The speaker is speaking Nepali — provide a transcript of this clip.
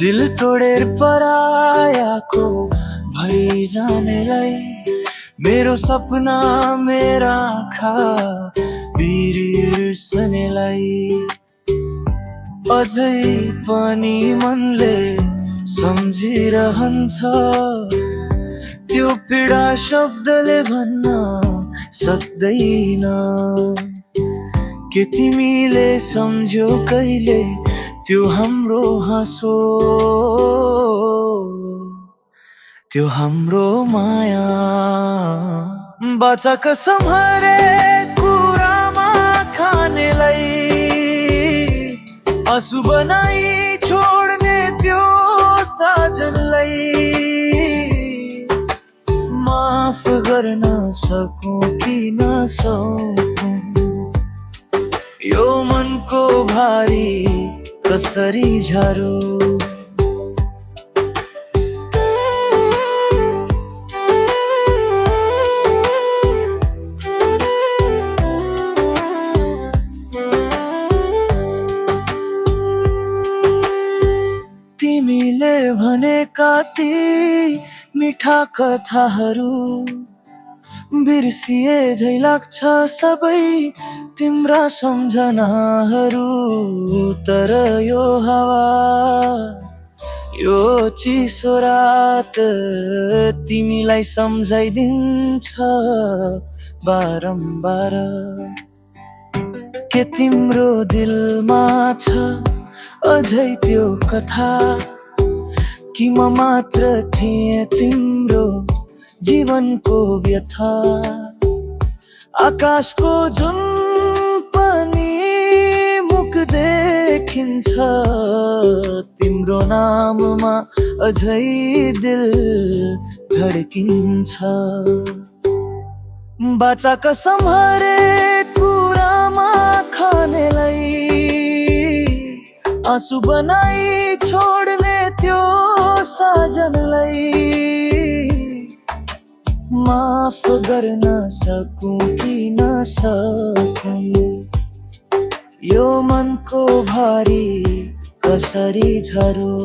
दिल तोडेर परायाको भइ जानेलाई, मेरो सपना मेरा आँखा बिर्सनेलाई अझै पनि मनले सम्झिरहन्छ। त्यो पीडा शब्दले भन्न सक्दैन। के तिमीले सम्झ्यौ कहिले त्यो हाम्रो हाँसो, त्यो हाम्रो माया? बाचा कसम हरेक कुरामा खानेलाई, आँसु बनाई छोड्ने त्यो साजनलाई माफ गर्न सकूं कि नसकूं, यो मनको भारी कसरी झारो? तिमीले भनेका ती मिठा कथाहरू बिर्सिए झै लाग्छ सबै तिम्रा सम्झनाहरू। तर यो हावा, यो चिसो रात तिमीलाई सम्झाइदिन्छ बारम्बार। के तिम्रो दिलमा छ अझै त्यो कथा, कि म मात्र थिएँ तिम्रो जीवनको व्यथा? आकाशको जुन पनि मुख देखिन्छ तिम्रो नाममा अझै दिल धड्किन्छ। बाचा कसम हरेक कुरामा खानेलाई, आँसु बनाई छोड्ने त्यो साजनलाई माफ गर्न सकूं कि नसकूं, यो मनको भारी कसरी झरो?